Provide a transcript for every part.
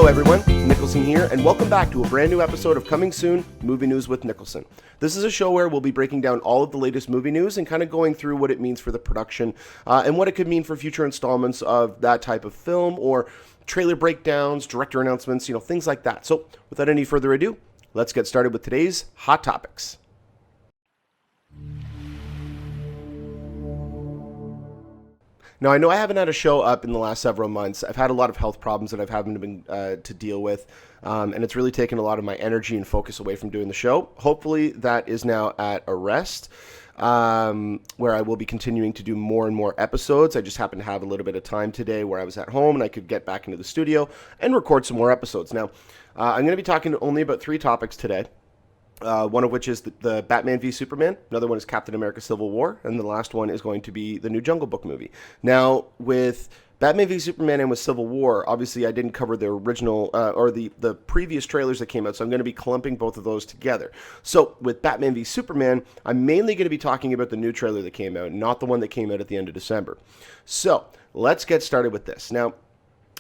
Hello everyone, Niklsun here, and welcome back to a brand new episode of Coming Soon, Movie News with Niklsun. This is a show where we'll be breaking down all of the latest movie news and kind of going through what it means for the production and what it could mean for future installments of that type of film or trailer breakdowns, director announcements, things like that. So without any further ado, let's get started with today's hot topics. Now, I know I haven't had a show up in the last several months. I've had a lot of health problems that I've having been to deal with, and it's really taken a lot of my energy and focus away from doing the show. Hopefully, that is now at a rest, where I will be continuing to do more and more episodes. I just happened to have a little bit of time today where I was at home and I could get back into the studio and record some more episodes. Now, I'm going to be talking only about 3 topics today. One of which is the Batman v Superman. Another one is Captain America Civil War. And the last one is going to be the new Jungle Book movie. Now, with Batman v Superman and with Civil War, obviously I didn't cover the original or the previous trailers that came out, so I'm going to be clumping both of those together. So with Batman v Superman, I'm mainly going to be talking about the new trailer that came out, not the one that came out at the end of December. So let's get started with this. Now,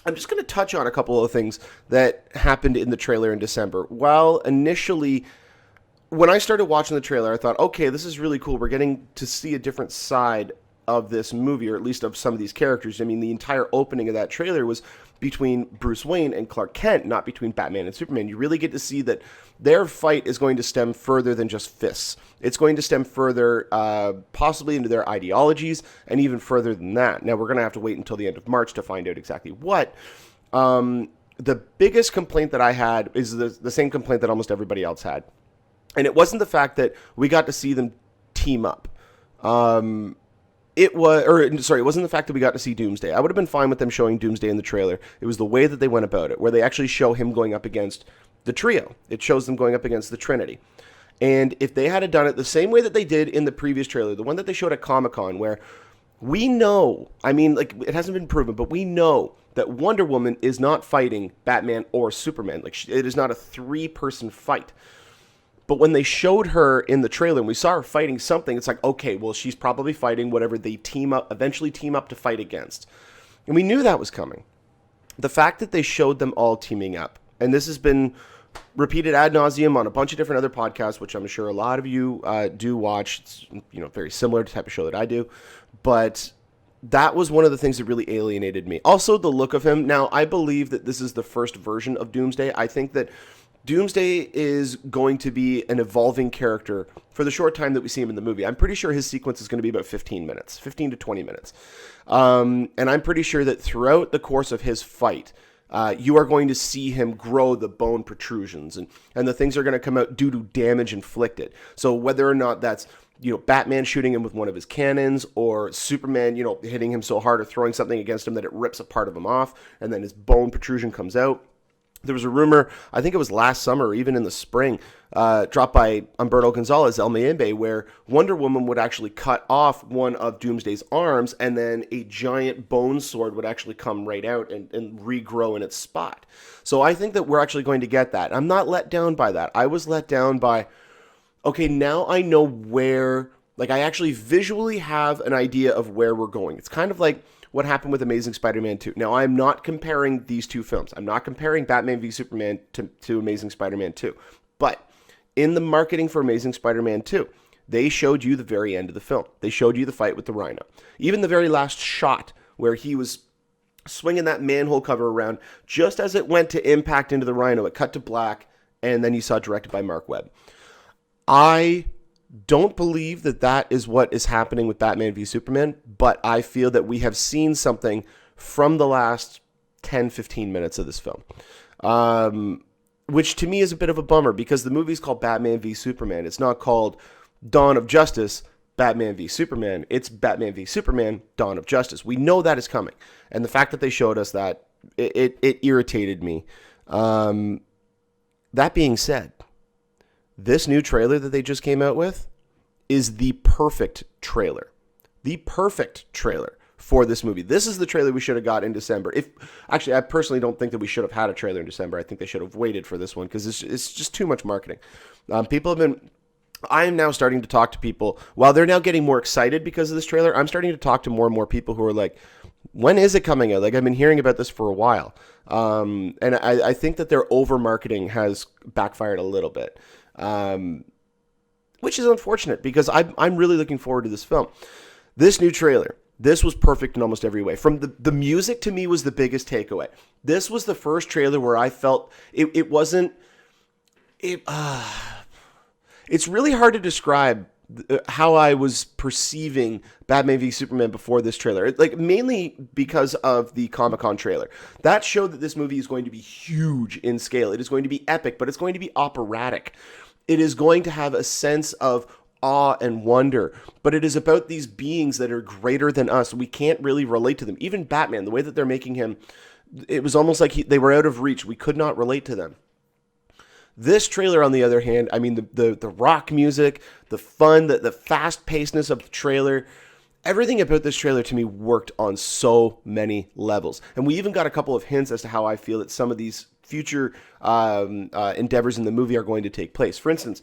I'm just going to touch on a couple of things that happened in the trailer in December. While initially, when I started watching the trailer, I thought, okay, this is really cool. We're getting to see a different side of this movie, or at least of some of these characters. I mean, the entire opening of that trailer was between Bruce Wayne and Clark Kent, not between Batman and Superman. You really get to see that their fight is going to stem further than just fists. It's going to stem further, possibly into their ideologies, and even further than that. Now, we're going to have to wait until the end of March to find out exactly what. The biggest complaint that I had is the same complaint that almost everybody else had. And it wasn't the fact that we got to see them team up. It wasn't the fact that we got to see Doomsday. I would have been fine with them showing Doomsday in the trailer. It was the way that they went about it, where they actually show him going up against the trio. It shows them going up against the Trinity. And if they had done it the same way that they did in the previous trailer, the one that they showed at Comic-Con, where we know, it hasn't been proven, but we know that Wonder Woman is not fighting Batman or Superman. It is not a 3-person fight. But when they showed her in the trailer and we saw her fighting something, it's like, okay, well, she's probably fighting whatever they eventually team up to fight against. And we knew that was coming. The fact that they showed them all teaming up, and this has been repeated ad nauseum on a bunch of different other podcasts, which I'm sure a lot of you do watch. It's, very similar to the type of show that I do. But that was one of the things that really alienated me. Also, the look of him. Now, I believe that this is the first version of Doomsday. I think that Doomsday is going to be an evolving character for the short time that we see him in the movie. I'm pretty sure his sequence is going to be about 15 to 20 minutes. And I'm pretty sure that throughout the course of his fight, you are going to see him grow the bone protrusions and the things are going to come out due to damage inflicted. So whether or not that's Batman shooting him with one of his cannons, or Superman, hitting him so hard or throwing something against him that it rips a part of him off, and then his bone protrusion comes out. There was a rumor, I think it was last summer or even in the spring, dropped by Humberto Gonzalez, El Mayimbe, where Wonder Woman would actually cut off one of Doomsday's arms, and then a giant bone sword would actually come right out and regrow in its spot. So I think that we're actually going to get that. I'm not let down by that. I was let down by, okay, now I know where, I actually visually have an idea of where we're going. It's kind of like what happened with Amazing Spider-Man 2. Now, I'm not comparing these two films. I'm not comparing Batman v Superman to Amazing Spider-Man 2. But in the marketing for Amazing Spider-Man 2, they showed you the very end of the film. They showed you the fight with the Rhino. Even the very last shot where he was swinging that manhole cover around, just as it went to impact into the Rhino, it cut to black, and then you saw directed by Mark Webb. I don't believe that is what is happening with Batman v Superman, but I feel that we have seen something from the last 10, 15 minutes of this film, which to me is a bit of a bummer because the movie's called Batman v Superman. It's not called Dawn of Justice, Batman v Superman. It's Batman v Superman, Dawn of Justice. We know that is coming, and the fact that they showed us that, it irritated me. That being said, this new trailer that they just came out with is the perfect trailer. The perfect trailer for this movie. This is the trailer we should have got in December. Actually, I personally don't think that we should have had a trailer in December. I think they should have waited for this one because it's just too much marketing. I am now starting to talk to people, while they're now getting more excited because of this trailer, I'm starting to talk to more and more people who are like, when is it coming out? Like, I've been hearing about this for a while. And I think that their over marketing has backfired a little bit, which is unfortunate because I'm really looking forward to this film. This new trailer, this was perfect in almost every way. From the music, to me, was the biggest takeaway. This was the first trailer where I felt it wasn't. It's really hard to describe how I was perceiving Batman v Superman before this trailer. Like, mainly because of the Comic-Con trailer. That showed that this movie is going to be huge in scale. It is going to be epic, but it's going to be operatic. It is going to have a sense of awe and wonder, but it is about these beings that are greater than us. We can't really relate to them. Even Batman, the way that they're making him, it was almost like they were out of reach. We could not relate to them. This trailer, on the other hand, I mean, the rock music, the fun, the fast-pacedness of the trailer, everything about this trailer to me worked on so many levels. And we even got a couple of hints as to how I feel that some of these future endeavors in the movie are going to take place. For instance,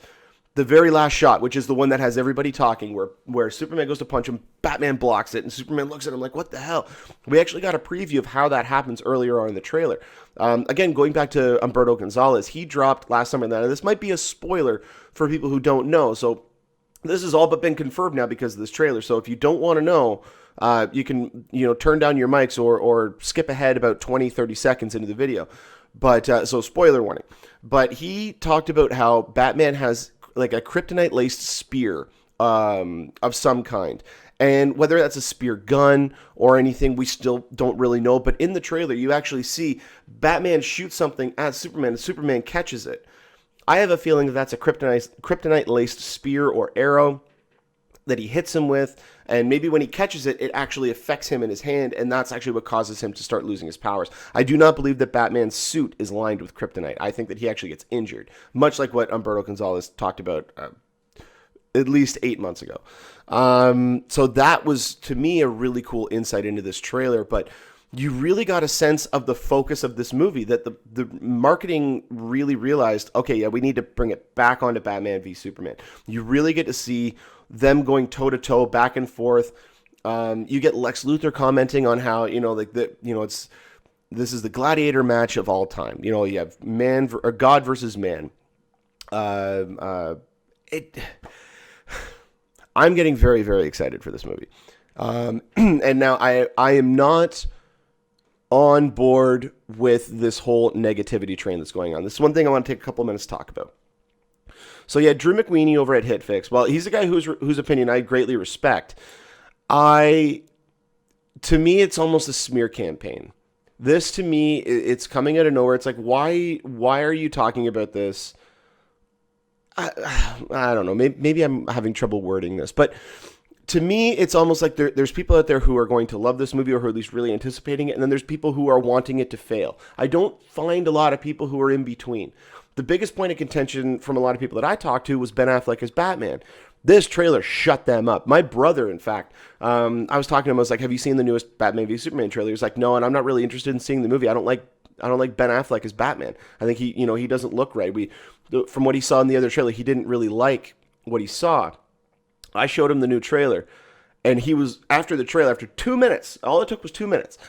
the very last shot, which is the one that has everybody talking, where Superman goes to punch him, Batman blocks it, and Superman looks at him like, what the hell? We actually got a preview of how that happens earlier on in the trailer. Again, going back to Humberto Gonzalez, he dropped last summer that this might be a spoiler for people who don't know. So this has all but been confirmed now because of this trailer. So if you don't want to know, you can turn down your mics or skip ahead about 20, 30 seconds into the video. But so spoiler warning. But he talked about how Batman has like a kryptonite-laced spear of some kind. And whether that's a spear gun or anything, we still don't really know. But in the trailer, you actually see Batman shoot something at Superman, and Superman catches it. I have a feeling that that's a kryptonite-laced spear or arrow that he hits him with, and maybe when he catches it, it actually affects him in his hand, and that's actually what causes him to start losing his powers. I do not believe that Batman's suit is lined with kryptonite. I think that he actually gets injured, much like what Humberto Gonzalez talked about at least 8 months ago. So that was, to me, a really cool insight into this trailer, but you really got a sense of the focus of this movie, that the marketing really realized, okay, yeah, we need to bring it back onto Batman v Superman. You really get to see them going toe-to-toe, back and forth. You get Lex Luthor commenting on how, this is the gladiator match of all time. You have God versus man. I'm getting very, very excited for this movie. And now I am not on board with this whole negativity train that's going on. This is one thing I want to take a couple minutes to talk about. So yeah, Drew McWeeny over at HitFix. Well, he's a guy whose opinion I greatly respect. To me, it's almost a smear campaign. This, to me, it's coming out of nowhere. It's like, why are you talking about this? I don't know. Maybe I'm having trouble wording this, but to me, it's almost like there's people out there who are going to love this movie or who are at least really anticipating it, and then there's people who are wanting it to fail. I don't find a lot of people who are in between. The biggest point of contention from a lot of people that I talked to was Ben Affleck as Batman. This trailer shut them up. My brother, in fact, I was talking to him. I was like, "Have you seen the newest Batman v Superman trailer?" He was like, "No," and I'm not really interested in seeing the movie. I don't like Ben Affleck as Batman. I think he doesn't look right. From what he saw in the other trailer, he didn't really like what he saw. I showed him the new trailer, and he was, after the trailer, after 2 minutes, all it took was 2 minutes,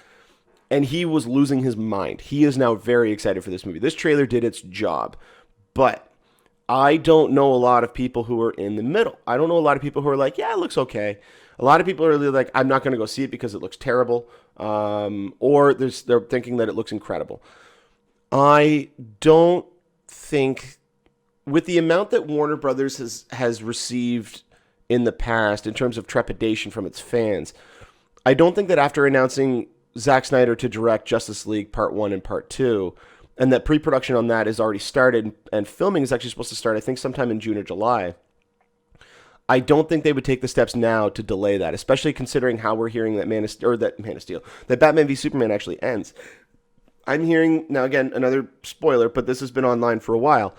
and he was losing his mind. He is now very excited for this movie. This trailer did its job, but I don't know a lot of people who are in the middle. I don't know a lot of people who are like, yeah, it looks okay. A lot of people are really like, I'm not going to go see it because it looks terrible, or they're thinking that it looks incredible. I don't think, with the amount that Warner Brothers has received in the past in terms of trepidation from its fans, I don't think that after announcing Zack Snyder to direct Justice League Part 1 and Part 2, and that pre-production on that is already started, and filming is actually supposed to start, I think, sometime in June or July, I don't think they would take the steps now to delay that, especially considering how we're hearing that Batman v Superman actually ends. I'm hearing, now again, another spoiler, but this has been online for a while,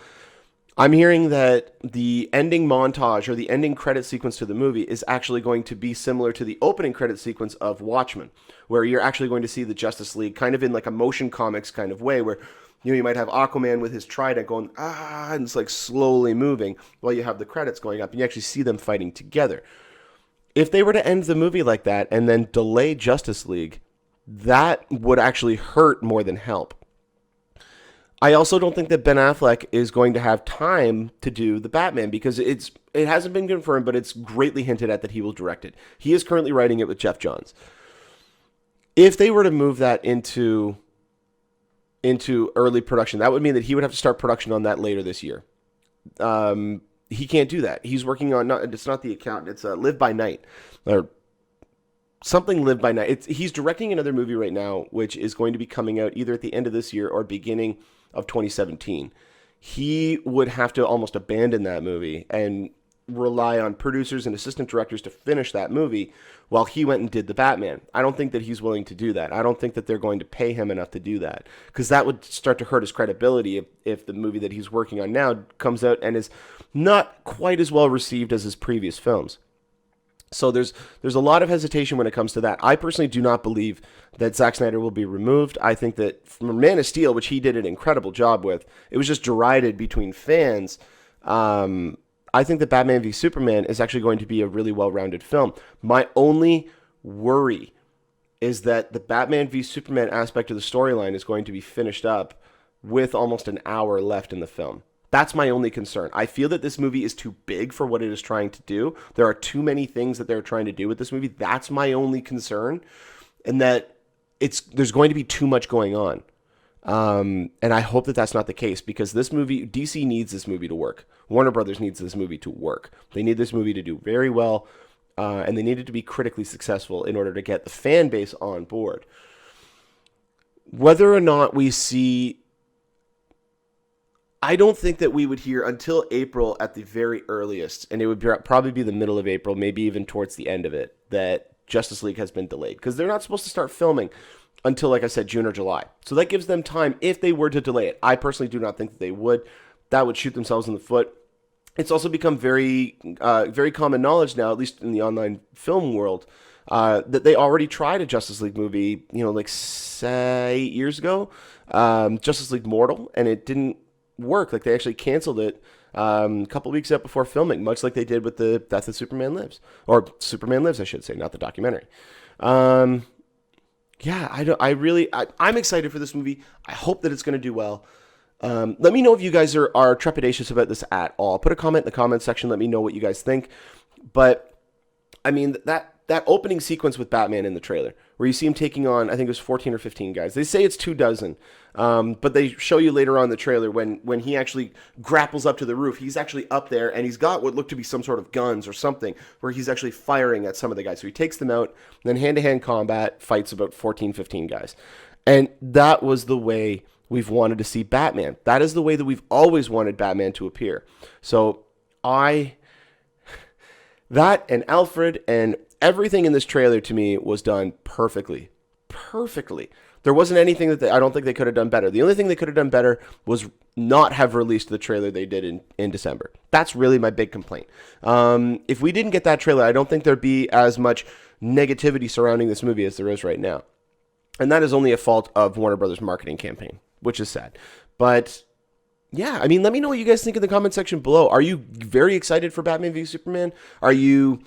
I'm hearing that the ending montage or the ending credit sequence to the movie is actually going to be similar to the opening credit sequence of Watchmen, where you're actually going to see the Justice League kind of in like a motion comics kind of way, where you might have Aquaman with his trident going, and it's like slowly moving while you have the credits going up, and you actually see them fighting together. If they were to end the movie like that and then delay Justice League, that would actually hurt more than help. I also don't think that Ben Affleck is going to have time to do the Batman because it hasn't been confirmed, but it's greatly hinted at that he will direct it. He is currently writing it with Jeff Johns. If they were to move that into early production, that would mean that he would have to start production on that later this year. He can't do that. He's working on it's not The Accountant. It's Live by Night or something. Live by Night. He's directing another movie right now, which is going to be coming out either at the end of this year or beginning of 2017. He would have to almost abandon that movie and rely on producers and assistant directors to finish that movie while he went and did the Batman. I don't think that he's willing to do that. I don't think that they're going to pay him enough to do that because that would start to hurt his credibility if the movie that he's working on now comes out and is not quite as well received as his previous films. So there's a lot of hesitation when it comes to that. I personally do not believe that Zack Snyder will be removed. I think that from Man of Steel, which he did an incredible job with, it was just derided between fans. I think that Batman v Superman is actually going to be a really well-rounded film. My only worry is that the Batman v Superman aspect of the storyline is going to be finished up with almost an hour left in the film. That's my only concern. I feel that this movie is too big for what it is trying to do. There are too many things that they're trying to do with this movie. That's my only concern, and that there's going to be too much going on. And I hope that that's not the case because this movie, DC needs this movie to work. Warner Brothers needs this movie to work. They need this movie to do very well, and they need it to be critically successful in order to get the fan base on board. Whether or not we see, I don't think that we would hear until April at the very earliest, and it would probably be the middle of April, maybe even towards the end of it, that Justice League has been delayed because they're not supposed to start filming until, like I said, June or July. So that gives them time if they were to delay it. I personally do not think that they would. That would shoot themselves in the foot. It's also become very common knowledge now, at least in the online film world, that they already tried a Justice League movie, like 8 years ago, Justice League Mortal, and it didn't work. Like they actually canceled it a couple weeks out before filming, much like they did with the Death of Superman Lives, or Superman Lives, I should say, not the documentary. Yeah, I'm excited for this movie. I hope that it's going to do well. Let me know if you guys are trepidatious about this at all. Put a comment in the comment section. Let me know what you guys think. But I mean, that opening sequence with Batman in the trailer, where you see him taking on, I think it was 14 or 15 guys. They say it's 24, but they show you later on in the trailer when he actually grapples up to the roof, he's actually up there, and he's got what look to be some sort of guns or something, where he's actually firing at some of the guys. So he takes them out, then hand-to-hand combat, fights about 14, 15 guys. And that was the way we've wanted to see Batman. That is the way that we've always wanted Batman to appear. So that and Alfred and everything in this trailer to me was done perfectly. Perfectly. There wasn't anything that I don't think they could have done better. The only thing they could have done better was not have released the trailer they did in December. That's really my big complaint. If we didn't get that trailer, I don't think there'd be as much negativity surrounding this movie as there is right now. And that is only a fault of Warner Brothers' marketing campaign, which is sad. But yeah, I mean, let me know what you guys think in the comment section below. Are you very excited for Batman v Superman? Are you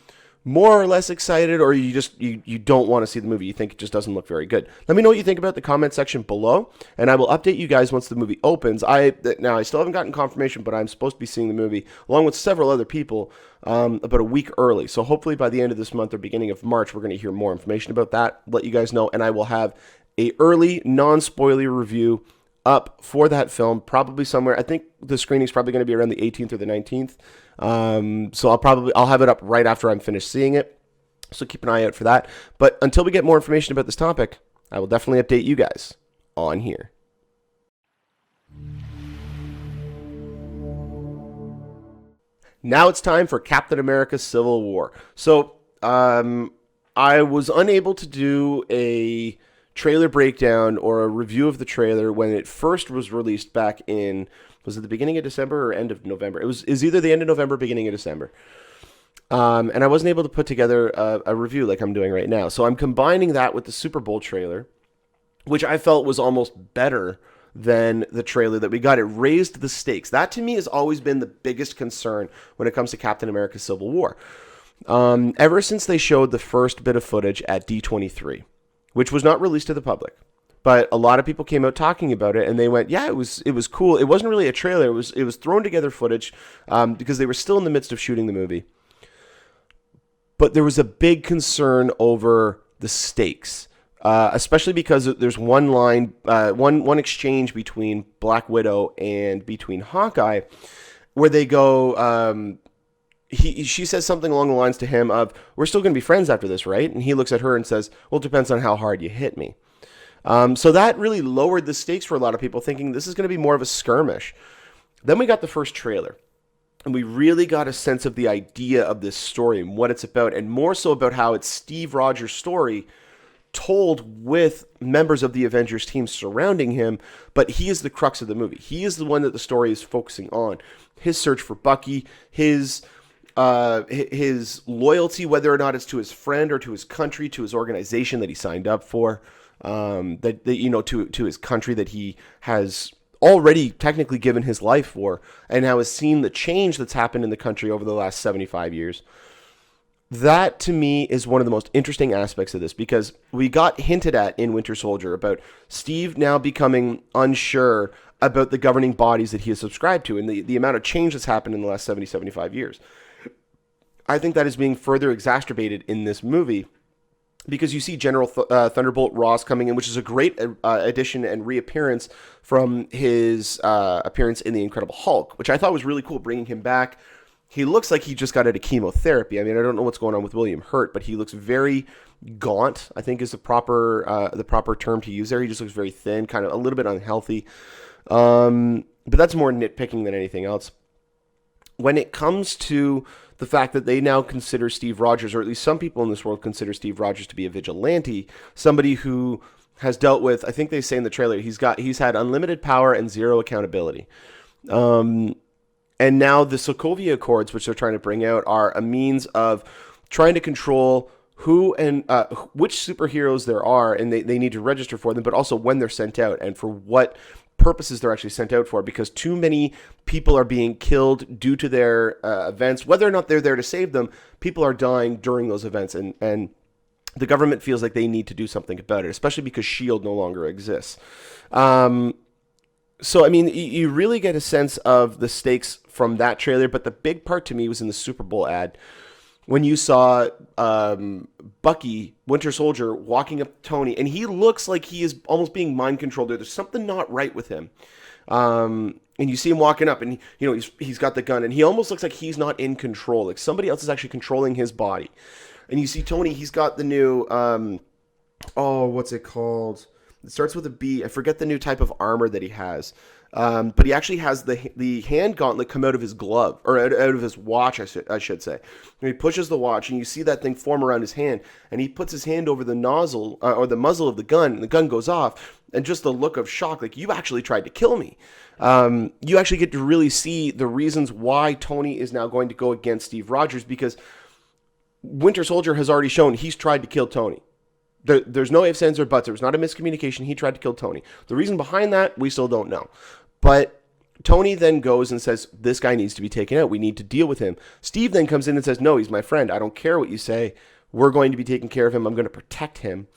more or less excited, or you don't want to see the movie? You think it just doesn't look very good? Let me know what you think about the comment section below, and I will update you guys once the movie opens. Now, I still haven't gotten confirmation, but I'm supposed to be seeing the movie along with several other people about a week early. So hopefully by the end of this month or beginning of March, we're going to hear more information about that, let you guys know, and I will have a early non-spoiler review up for that film, probably somewhere. I think the screening's probably going to be around the 18th or the 19th. So I'll have it up right after I'm finished seeing it. So keep an eye out for that. But until we get more information about this topic, I will definitely update you guys on here. Now it's time for Captain America Civil War. So I was unable to do a trailer breakdown or a review of the trailer when it first was released back in, was it the beginning of December or end of November? It was either the end of November, beginning of December. And I wasn't able to put together a review like I'm doing right now. So I'm combining that with the Super Bowl trailer, which I felt was almost better than the trailer that we got. It raised the stakes. That to me has always been the biggest concern when it comes to Captain America Civil War. Ever since they showed the first bit of footage at D23, which was not released to the public. But a lot of people came out talking about it, and they went, "Yeah, it was cool. It wasn't really a trailer. It was thrown together footage because they were still in the midst of shooting the movie. But there was a big concern over the stakes, especially because there's one line, one exchange between Black Widow and between Hawkeye, where they go." She says something along the lines to him of, "We're still going to be friends after this, right?" And he looks at her and says, "Well, it depends on how hard you hit me." So that really lowered the stakes for a lot of people, thinking this is going to be more of a skirmish. Then we got the first trailer, and we really got a sense of the idea of this story and what it's about, and more so about how it's Steve Rogers' story told with members of the Avengers team surrounding him, but he is the crux of the movie. He is the one that the story is focusing on. His search for Bucky, his loyalty, whether or not it's to his friend or to his country, to his organization that he signed up for. To his country that he has already technically given his life for, and how has seen the change that's happened in the country over the last 75 years. That, to me, is one of the most interesting aspects of this, because we got hinted at in Winter Soldier about Steve now becoming unsure about the governing bodies that he has subscribed to, and the amount of change that's happened in the last 75 years. I think that is being further exacerbated in this movie, because you see General Thunderbolt Ross coming in, which is a great addition and reappearance from his appearance in The Incredible Hulk, which I thought was really cool, bringing him back. He looks like he just got out of chemotherapy. I mean, I don't know what's going on with William Hurt, but he looks very gaunt, I think is the proper term to use there. He just looks very thin, kind of a little bit unhealthy. But that's more nitpicking than anything else. When it comes to the fact that they now consider Steve Rogers, or at least some people in this world consider Steve Rogers to be a vigilante, somebody who has dealt with, I think they say in the trailer, he's had unlimited power and zero accountability. And now the Sokovia Accords, which they're trying to bring out, are a means of trying to control who and which superheroes there are, and they need to register for them, but also when they're sent out and for what purposes they're actually sent out for, because too many people are being killed due to their events. Whether or not they're there to save them, people are dying during those events, and the government feels like they need to do something about it, especially because S.H.I.E.L.D. no longer exists. So, I mean, you really get a sense of the stakes from that trailer, but the big part to me was in the Super Bowl ad, when you saw Bucky, Winter Soldier, walking up to Tony, and he looks like he is almost being mind controlled. There's something not right with him. And you see him walking up, and he's got the gun, and he almost looks like he's not in control. Like somebody else is actually controlling his body. And you see Tony, he's got the new, what's it called? It starts with a B. I forget the new type of armor that he has. But he actually has the hand gauntlet come out of his glove, or out of his watch, I should say. And he pushes the watch, and you see that thing form around his hand, and he puts his hand over the nozzle, or the muzzle of the gun, and the gun goes off, and just the look of shock, like, you actually tried to kill me. You actually get to really see the reasons why Tony is now going to go against Steve Rogers, because Winter Soldier has already shown he's tried to kill Tony. There's no ifs, ands, or buts. There was not a miscommunication. He tried to kill Tony. The reason behind that, we still don't know. But Tony then goes and says, this guy needs to be taken out. We need to deal with him. Steve then comes in and says, no, he's my friend. I don't care what you say. We're going to be taking care of him. I'm going to protect him.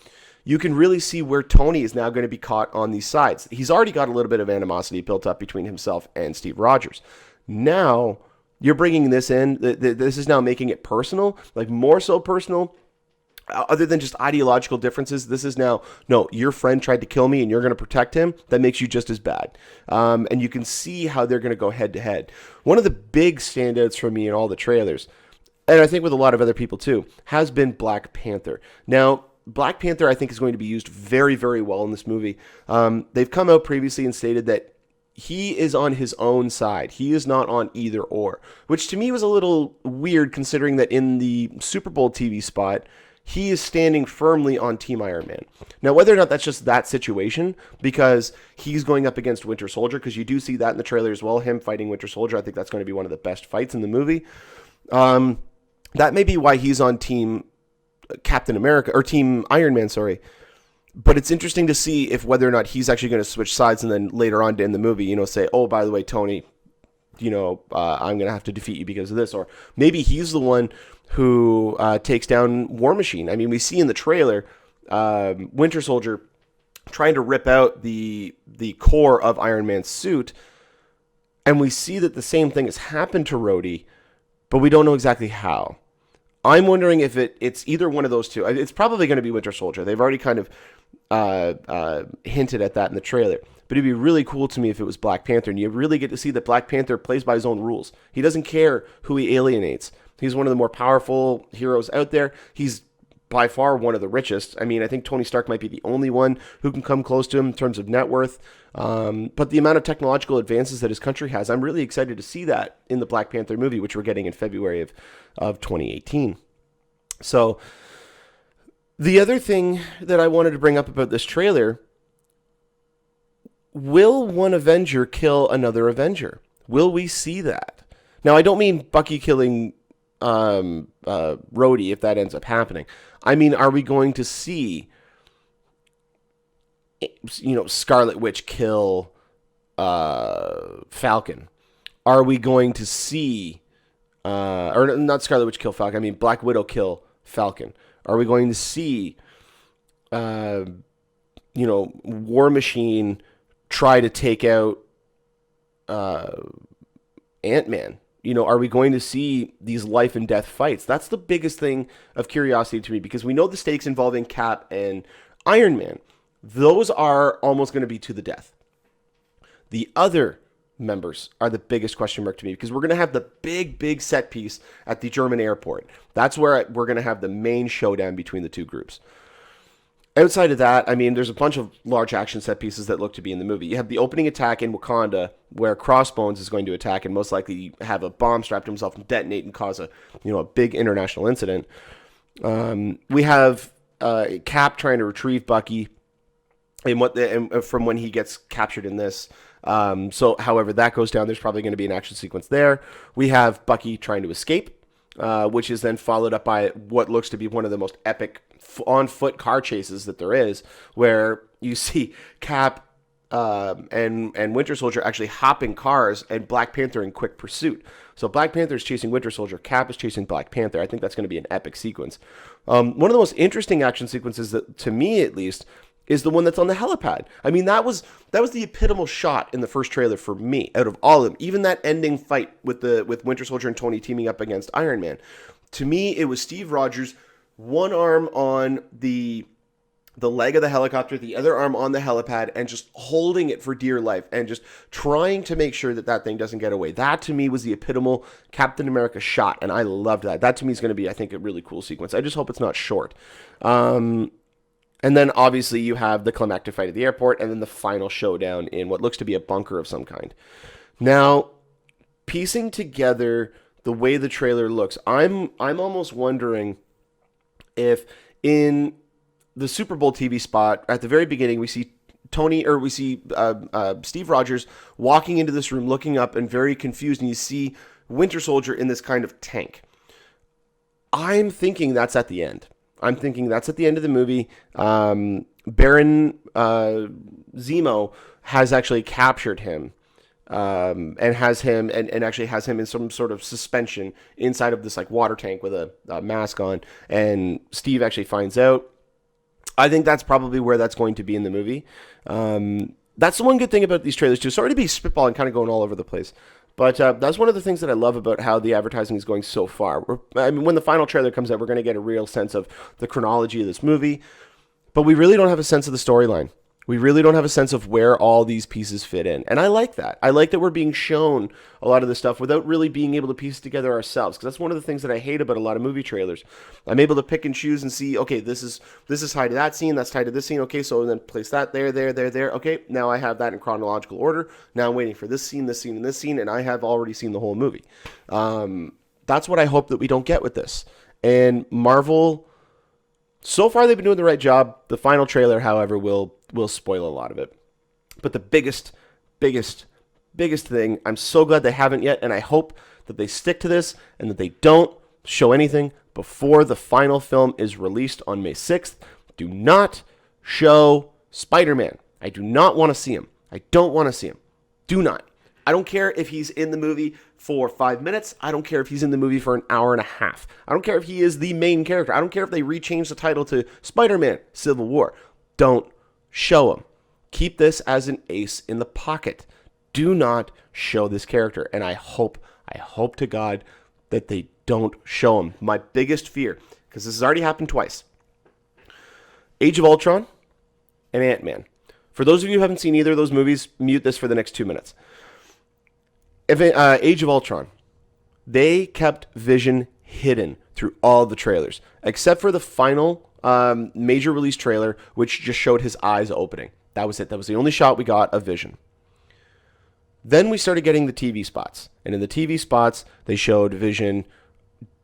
You can really see where Tony is now going to be caught on these sides. He's already got a little bit of animosity built up between himself and Steve Rogers. Now, you're bringing this in. This is now making it personal, like more so personal. Other than just ideological differences, this is now, no, your friend tried to kill me and you're going to protect him. That makes you just as bad. And you can see how they're going to go head to head. One of the big standouts for me in all the trailers, and I think with a lot of other people too, has been Black Panther. Now, Black Panther, I think, is going to be used very, very well in this movie. They've come out previously and stated that he is on his own side. He is not on either or, which to me was a little weird, considering that in the Super Bowl TV spot, he is standing firmly on Team Iron Man. Now, whether or not that's just that situation, because he's going up against Winter Soldier, because you do see that in the trailer as well, him fighting Winter Soldier. I think that's going to be one of the best fights in the movie. That may be why he's on Team Captain America, or Team Iron Man, sorry. But it's interesting to see if whether or not he's actually going to switch sides, and then later on in the movie, say, oh, by the way, Tony, I'm going to have to defeat you because of this. Or maybe he's the one who takes down War Machine. I mean, we see in the trailer, Winter Soldier trying to rip out the core of Iron Man's suit, and we see that the same thing has happened to Rhodey, but we don't know exactly how. I'm wondering if it's either one of those two. It's probably going to be Winter Soldier. They've already kind of hinted at that in the trailer. But it'd be really cool to me if it was Black Panther, and you really get to see that Black Panther plays by his own rules. He doesn't care who he alienates. He's one of the more powerful heroes out there. He's by far one of the richest. I mean, I think Tony Stark might be the only one who can come close to him in terms of net worth. But the amount of technological advances that his country has, I'm really excited to see that in the Black Panther movie, which we're getting in February of 2018. So the other thing that I wanted to bring up about this trailer, will one Avenger kill another Avenger? Will we see that? Now, I don't mean Bucky killing Rhodey if that ends up happening. I mean, are we going to see, Scarlet Witch kill Falcon? Are we going to see, or not Scarlet Witch kill Falcon, I mean Black Widow kill Falcon? Are we going to see, War Machine try to take out Ant-Man? Are we going to see these life and death fights? That's the biggest thing of curiosity to me, because we know the stakes involving Cap and Iron Man. Those are almost going to be to the death. The other members are the biggest question mark to me, because we're going to have the big set piece at the German airport. That's where we're going to have the main showdown between the two groups. Outside of that, I mean, there's a bunch of large action set pieces that look to be in the movie. You have the opening attack in Wakanda, where Crossbones is going to attack and most likely have a bomb strapped to himself and detonate and cause a big international incident. We have Cap trying to retrieve Bucky, and from when he gets captured in this. So, however that goes down, there's probably going to be an action sequence there. We have Bucky trying to escape, which is then followed up by what looks to be one of the most epic on-foot car chases that there is, where you see Cap and Winter Soldier actually hopping cars and Black Panther in quick pursuit. So Black Panther is chasing Winter Soldier, Cap is chasing Black Panther. I think that's going to be an epic sequence. One of the most interesting action sequences, that, to me at least, is the one that's on the helipad. I mean, that was the epitomal shot in the first trailer for me, out of all of them. Even that ending fight with Winter Soldier and Tony teaming up against Iron Man. To me, it was Steve Rogers, one arm on the leg of the helicopter, the other arm on the helipad, and just holding it for dear life and just trying to make sure that thing doesn't get away. That, to me, was the epitomal Captain America shot, and I loved that. That, to me, is going to be, I think, a really cool sequence. I just hope it's not short. And then, obviously, you have the climactic fight at the airport, and then the final showdown in what looks to be a bunker of some kind. Now, piecing together the way the trailer looks, I'm almost wondering if in the Super Bowl TV spot at the very beginning we see Steve Rogers walking into this room, looking up and very confused, and you see Winter Soldier in this kind of tank. I'm thinking that's at the end. I'm thinking that's at the end of the movie. Baron Zemo has actually captured him. And actually has him in some sort of suspension inside of this like water tank with a mask on, and Steve actually finds out. I think that's probably where that's going to be in the movie. That's the one good thing about these trailers too. Sorry to be spitballing, kind of going all over the place, but that's one of the things that I love about how the advertising is going so far. When the final trailer comes out, we're going to get a real sense of the chronology of this movie, but we really don't have a sense of the storyline. We really don't have a sense of where all these pieces fit in. And I like that. I like that we're being shown a lot of this stuff without really being able to piece it together ourselves. Because that's one of the things that I hate about a lot of movie trailers. I'm able to pick and choose and see, okay, this is tied to that scene, that's tied to this scene. Okay, so then place that there. Okay, now I have that in chronological order. Now I'm waiting for this scene, and this scene, and I have already seen the whole movie. That's what I hope that we don't get with this. And Marvel, so far they've been doing the right job. The final trailer, however, will spoil a lot of it. But the biggest thing, I'm so glad they haven't yet, and I hope that they stick to this and that they don't show anything before the final film is released on May 6th. Do not show Spider-Man. I do not want to see him. I don't want to see him. Do not. I don't care if he's in the movie for 5 minutes. I don't care if he's in the movie for an hour and a half. I don't care if he is the main character. I don't care if they rechange the title to Spider-Man Civil War. Don't show him. Keep this as an ace in the pocket. Do not show this character. And I hope to God that they don't show him. My biggest fear, because this has already happened twice. Age of Ultron and Ant-Man. For those of you who haven't seen either of those movies, mute this for the next 2 minutes. Age of Ultron, they kept Vision hidden through all the trailers, except for the final major release trailer, which just showed his eyes opening. That was it. That was the only shot we got of Vision. Then we started getting the TV spots. And in the TV spots, they showed Vision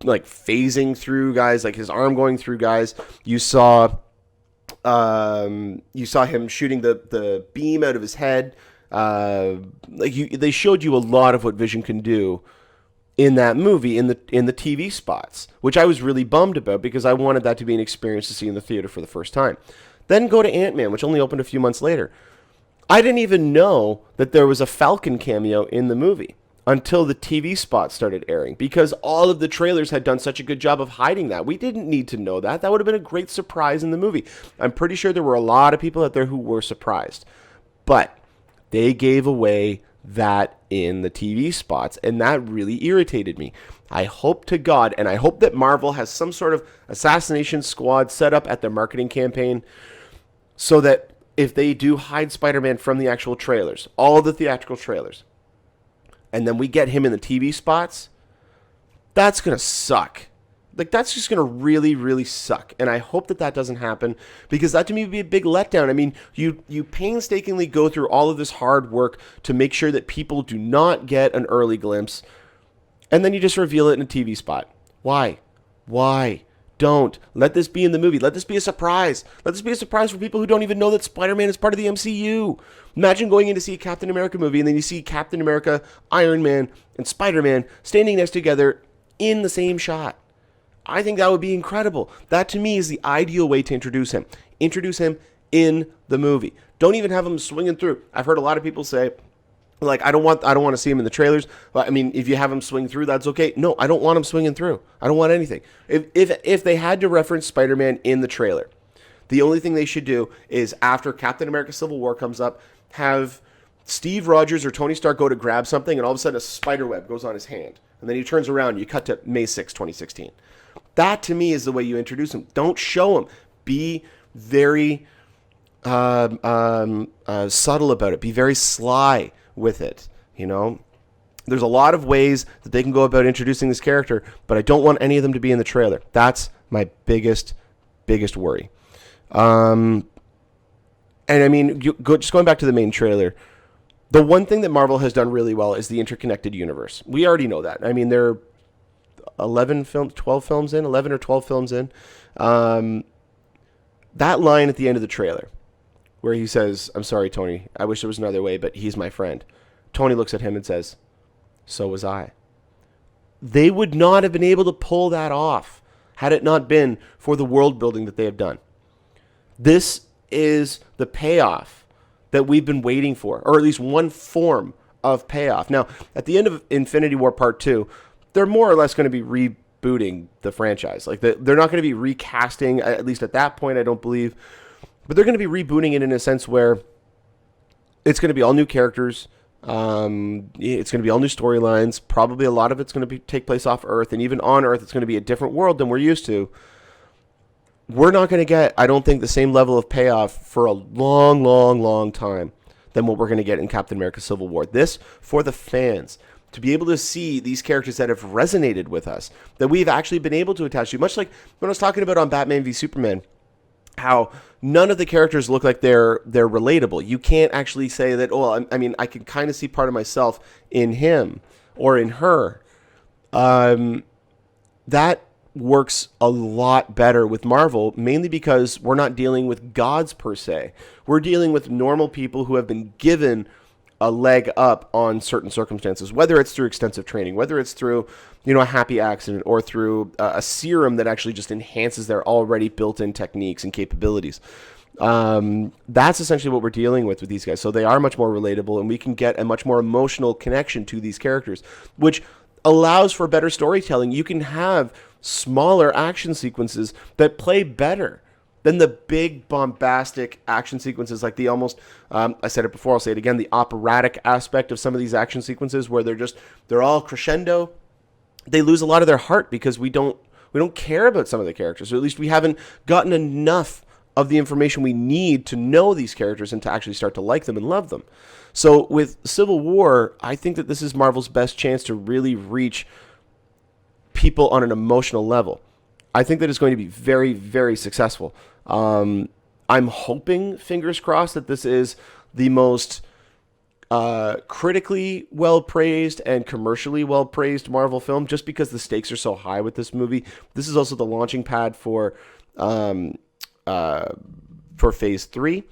like phasing through guys, like his arm going through guys. You saw him shooting the beam out of his head. They showed you a lot of what Vision can do in that movie, in the TV spots, which I was really bummed about because I wanted that to be an experience to see in the theater for the first time. Then go to Ant-Man, which only opened a few months later. I didn't even know that there was a Falcon cameo in the movie until the TV spots started airing because all of the trailers had done such a good job of hiding that. We didn't need to know that. That would have been a great surprise in the movie. I'm pretty sure there were a lot of people out there who were surprised. But they gave away that in the TV spots, and that really irritated me. I hope to God, and I hope that Marvel has some sort of assassination squad set up at their marketing campaign so that if they do hide Spider-Man from the actual trailers, all the theatrical trailers, and then we get him in the TV spots, that's going to suck. Like, that's just going to really, really suck. And I hope that doesn't happen because that to me would be a big letdown. I mean, you painstakingly go through all of this hard work to make sure that people do not get an early glimpse, and then you just reveal it in a TV spot. Why? Why? Don't. Let this be in the movie. Let this be a surprise. Let this be a surprise for people who don't even know that Spider-Man is part of the MCU. Imagine going in to see a Captain America movie, and then you see Captain America, Iron Man, and Spider-Man standing next together in the same shot. I think that would be incredible. That to me is the ideal way to introduce him. Introduce him in the movie. Don't even have him swinging through. I've heard a lot of people say, like, I don't want to see him in the trailers. But I mean, if you have him swing through, that's okay. No, I don't want him swinging through. I don't want anything. If they had to reference Spider-Man in the trailer, the only thing they should do is after Captain America Civil War comes up, have Steve Rogers or Tony Stark go to grab something, and all of a sudden a spider web goes on his hand. And then he turns around and you cut to May 6, 2016. That to me is the way you introduce him. Don't show him. Be very subtle about it. Be very sly with it. You know, there's a lot of ways that they can go about introducing this character, but I don't want any of them to be in the trailer. That's my biggest worry. And I mean, just going back to the main trailer, the one thing that Marvel has done really well is the interconnected universe. We already know that. I mean, they're 11 or 12 films in. That line at the end of the trailer where he says, "I'm sorry, Tony. I wish there was another way, but he's my friend." Tony looks at him and says, "So was I." They would not have been able to pull that off had it not been for the world building that they have done. This is the payoff that we've been waiting for, or at least one form of payoff. Now, at the end of Infinity War Part 2, they're more or less going to be rebooting the franchise. Like, they're not going to be recasting, at least at that point, I don't believe. But they're going to be rebooting it in a sense where it's going to be all new characters. It's going to be all new storylines. Probably a lot of it's going to take place off Earth. And even on Earth, it's going to be a different world than we're used to. We're not going to get, I don't think, the same level of payoff for a long, long, long time than what we're going to get in Captain America Civil War. This, for the fans, to be able to see these characters that have resonated with us, that we've actually been able to attach to, much like when I was talking about on Batman v Superman, how none of the characters look like they're relatable. You can't actually say that, oh, I mean, I can kind of see part of myself in him or in her. That works a lot better with Marvel, mainly because we're not dealing with gods per se. We're dealing with normal people who have been given a leg up on certain circumstances, whether it's through extensive training, whether it's through, a happy accident, or through a serum that actually just enhances their already built-in techniques and capabilities. That's essentially what we're dealing with these guys. So they are much more relatable, and we can get a much more emotional connection to these characters, which allows for better storytelling. You can have smaller action sequences that play better than the big bombastic action sequences, like the almost, I said it before, I'll say it again, the operatic aspect of some of these action sequences where they're all crescendo. They lose a lot of their heart because we don't care about some of the characters, or at least we haven't gotten enough of the information we need to know these characters and to actually start to like them and love them. So with Civil War, I think that this is Marvel's best chance to really reach people on an emotional level. I think that it's going to be very, very successful. I'm hoping, fingers crossed, that this is the most critically well praised and commercially well praised Marvel film, just because the stakes are so high with this movie. This is also the launching pad for Phase 3.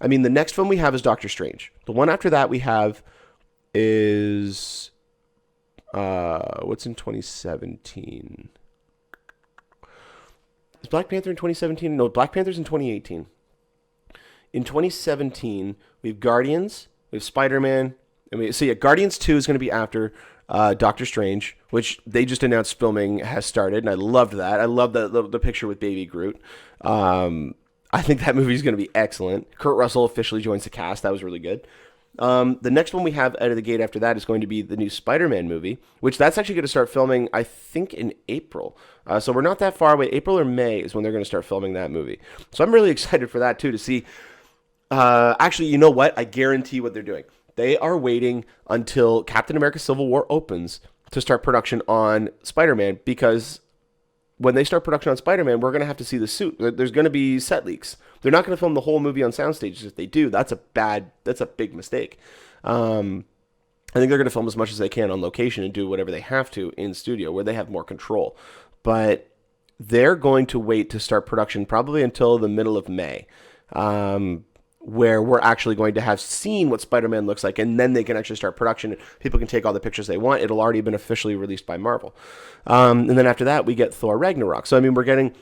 I mean, the next film we have is Doctor Strange. The one after that we have is what's in 2017? Is Black Panther in 2017? No, Black Panther's in 2018. In 2017, we have Guardians, we have Spider-Man, and Guardians 2 is going to be after Doctor Strange, which they just announced filming has started, and I loved that. I love the picture with Baby Groot. I think that movie is going to be excellent. Kurt Russell officially joins the cast. That was really good. The next one we have out of the gate after that is going to be the new Spider-Man movie, which that's actually going to start filming, I think, in April. So we're not that far away. April or May is when they're going to start filming that movie. So I'm really excited for that, too, to see. Actually, you know what? I guarantee what they're doing. They are waiting until Captain America Civil War opens to start production on Spider-Man, because when they start production on Spider-Man, we're going to have to see the suit. There's going to be set leaks. They're not going to film the whole movie on sound stages. If they do, that's a big mistake. I think they're going to film as much as they can on location and do whatever they have to in studio where they have more control. But they're going to wait to start production probably until the middle of May, where we're actually going to have seen what Spider-Man looks like, and then they can actually start production. People can take all the pictures they want. It'll already have been officially released by Marvel. And then after that, we get Thor Ragnarok. So, I mean, we're getting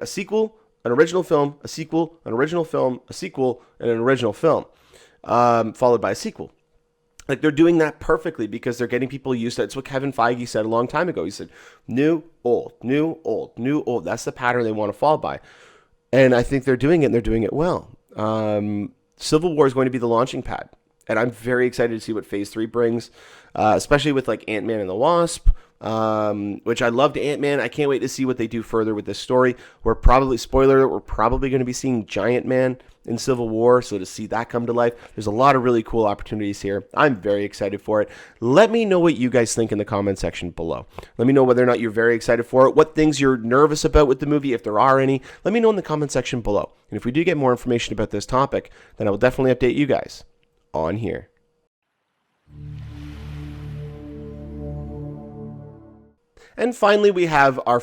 a sequel, an original film, a sequel, an original film, a sequel, and an original film, followed by a sequel. Like, they're doing that perfectly because they're getting people used to it. It's what Kevin Feige said a long time ago. He said, new, old, new, old, new, old. That's the pattern they want to fall by. And I think they're doing it, and they're doing it well. Civil War is going to be the launching pad, and I'm very excited to see what Phase 3 brings, especially with like Ant-Man and the Wasp, which I loved Ant-Man. I can't wait to see what they do further with this story. We're probably going to be seeing Giant Man in Civil War, so to see that come to life, there's a lot of really cool opportunities here. I'm very excited for it. Let me know what you guys think in the comment section below. Let me know whether or not you're very excited for it, what things you're nervous about with the movie, if there are any. Let me know in the comment section below. And if we do get more information about this topic, then I will definitely update you guys on here. And finally, we have our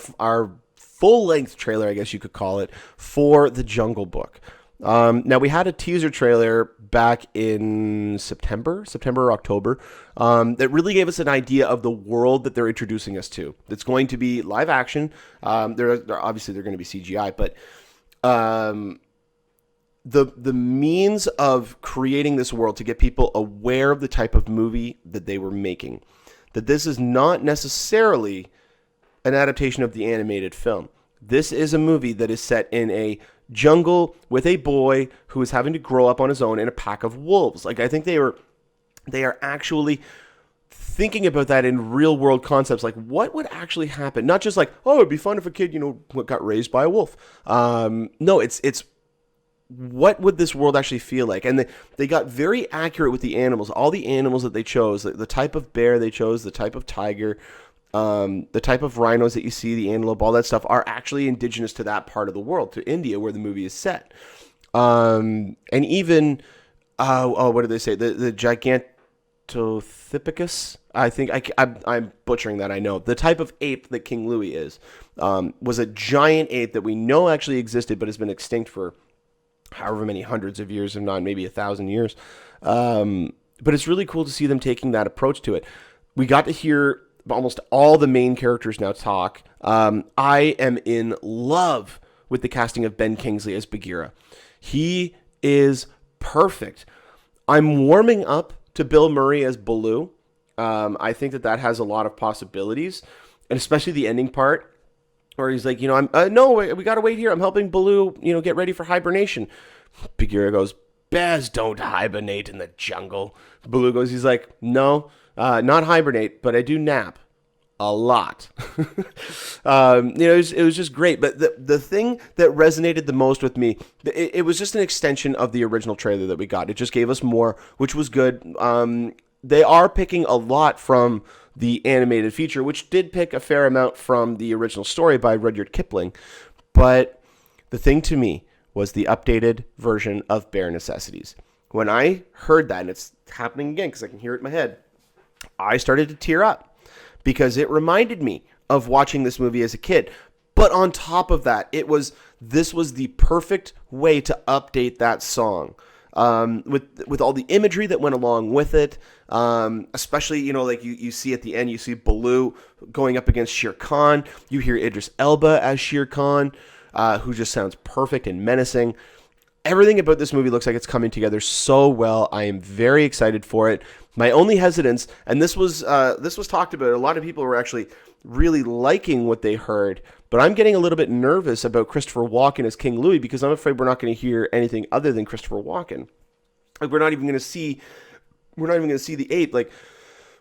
full-length trailer, I guess you could call it, for The Jungle Book. Now, we had a teaser trailer back in September or October that really gave us an idea of the world that they're introducing us to. It's going to be live action. Obviously, they're going to be CGI, but the means of creating this world to get people aware of the type of movie that they were making, that this is not necessarily an adaptation of the animated film. This is a movie that is set in a jungle with a boy who is having to grow up on his own in a pack of wolves. Like, I think they are actually thinking about that in real world concepts. Like, what would actually happen? Not just like, oh, it'd be fun if a kid, got raised by a wolf. No, it's what would this world actually feel like? And they got very accurate with the animals. All the animals that they chose, the type of bear they chose, the type of tiger, the type of rhinos that you see, the antelope, all that stuff are actually indigenous to that part of the world, to India, where the movie is set. And even, what did they say? The Gigantopithecus, I think, I'm butchering that, I know. The type of ape that King Louis is, was a giant ape that we know actually existed, but has been extinct for however many hundreds of years, if not maybe 1,000 years. But it's really cool to see them taking that approach to it. We got to hear almost all the main characters now talk. I am in love with the casting of Ben Kingsley as Bagheera. He is perfect. I'm warming up to Bill Murray as Baloo. I think that has a lot of possibilities, and especially the ending part where he's like, no, we got to wait here. I'm helping Baloo, get ready for hibernation. Bagheera goes, bears don't hibernate in the jungle. Baloo goes, he's like, no, not hibernate, but I do nap. A lot. It was just great. But the thing that resonated the most with me, it was just an extension of the original trailer that we got. It just gave us more, which was good. They are picking a lot from the animated feature, which did pick a fair amount from the original story by Rudyard Kipling. But the thing to me was the updated version of Bare Necessities. When I heard that, and it's happening again because I can hear it in my head, I started to tear up. Because it reminded me of watching this movie as a kid. But on top of that, this was the perfect way to update that song. With all the imagery that went along with it. Especially, you see at the end, you see Baloo going up against Shere Khan. You hear Idris Elba as Shere Khan, who just sounds perfect and menacing. Everything about this movie looks like it's coming together so well. I am very excited for it. My only hesitance, and this was talked about, a lot of people were actually really liking what they heard, but I'm getting a little bit nervous about Christopher Walken as King Louis because I'm afraid we're not going to hear anything other than Christopher Walken. Like we're not even going to see the ape. Like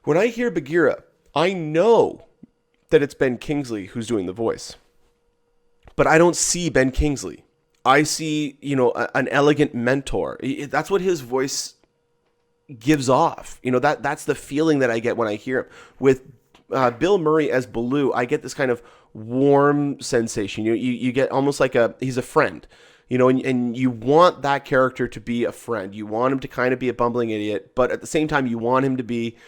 when I hear Bagheera, I know that it's Ben Kingsley who's doing the voice, but I don't see Ben Kingsley. I see, an elegant mentor. That's what his voice gives off. That's the feeling that I get when I hear him. With Bill Murray as Baloo, I get this kind of warm sensation. You get almost like he's a friend, and you want that character to be a friend. You want him to kind of be a bumbling idiot, but at the same time, you want him to be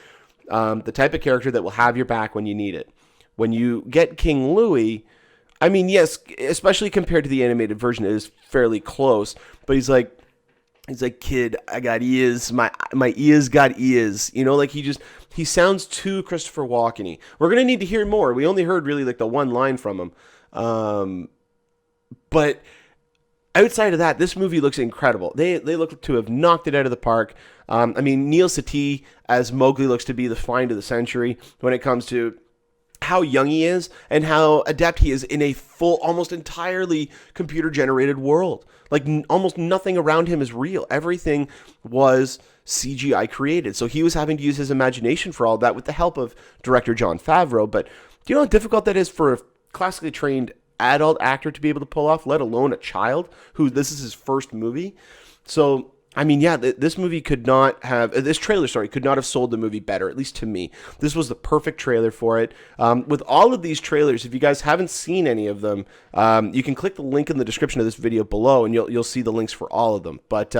the type of character that will have your back when you need it. When you get King Louis, I mean, yes, especially compared to the animated version, it is fairly close. But he's like, kid, I got ears. My ears got ears. He sounds too Christopher Walken-y. We're gonna need to hear more. We only heard really like the one line from him. But outside of that, this movie looks incredible. They look to have knocked it out of the park. Neil Settee as Mowgli looks to be the find of the century when it comes to how young he is and how adept he is in a full, almost entirely computer-generated world. Like almost nothing around him is real. Everything was CGI created. So he was having to use his imagination for all that with the help of director Jon Favreau. But do you know how difficult that is for a classically trained adult actor to be able to pull off, let alone a child who this is his first movie? So this movie could not have, this trailer, could not have sold the movie better, at least to me. This was the perfect trailer for it. With all of these trailers, if you guys haven't seen any of them, you can click the link in the description of this video below and you'll see the links for all of them. But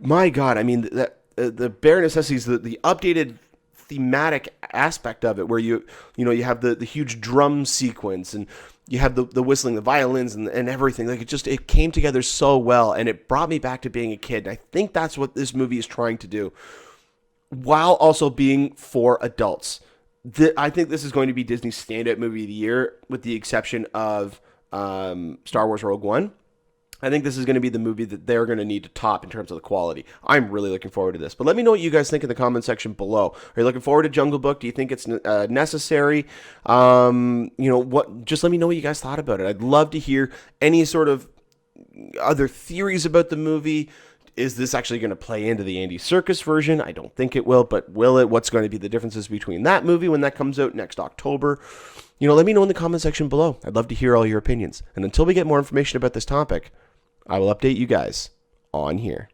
my God, the Bare Necessities, the updated thematic aspect of it, where you have the huge drum sequence and you have the whistling, the violins and everything. Like it came together so well, and it brought me back to being a kid. And I think that's what this movie is trying to do, while also being for adults. I think this is going to be Disney's standout movie of the year, with the exception of Star Wars Rogue One. I think this is going to be the movie that they're going to need to top in terms of the quality. I'm really looking forward to this. But let me know what you guys think in the comment section below. Are you looking forward to Jungle Book? Do you think it's necessary? Just let me know what you guys thought about it. I'd love to hear any sort of other theories about the movie. Is this actually going to play into the Andy Serkis version? I don't think it will, but will it? What's going to be the differences between that movie when that comes out next October? Let me know in the comment section below. I'd love to hear all your opinions. And until we get more information about this topic, I will update you guys on here.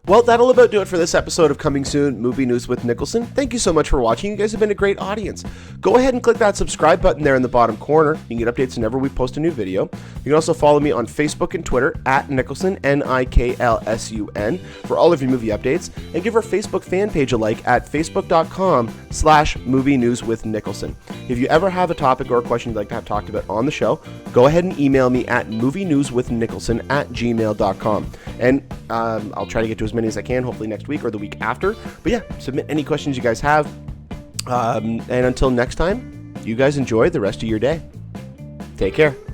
Well, that'll about do it for this episode of Coming Soon Movie News with Niklsun. Thank you so much for watching. You guys have been a great audience. Go ahead and click that subscribe button there in the bottom corner. You can get updates whenever we post a new video. You can also follow me on Facebook and Twitter at Niklsun, Niklsun, for all of your movie updates. And give our Facebook fan page a like at facebook.com/movie news with Niklsun. If you ever have a topic or a question you'd like to have talked about on the show, go ahead and email me at movienewswithniklsun@gmail.com. And I'll try to get to as many as I can, hopefully next week or the week after. But yeah, submit any questions you guys have. And until next time, you guys enjoy the rest of your day. Take care.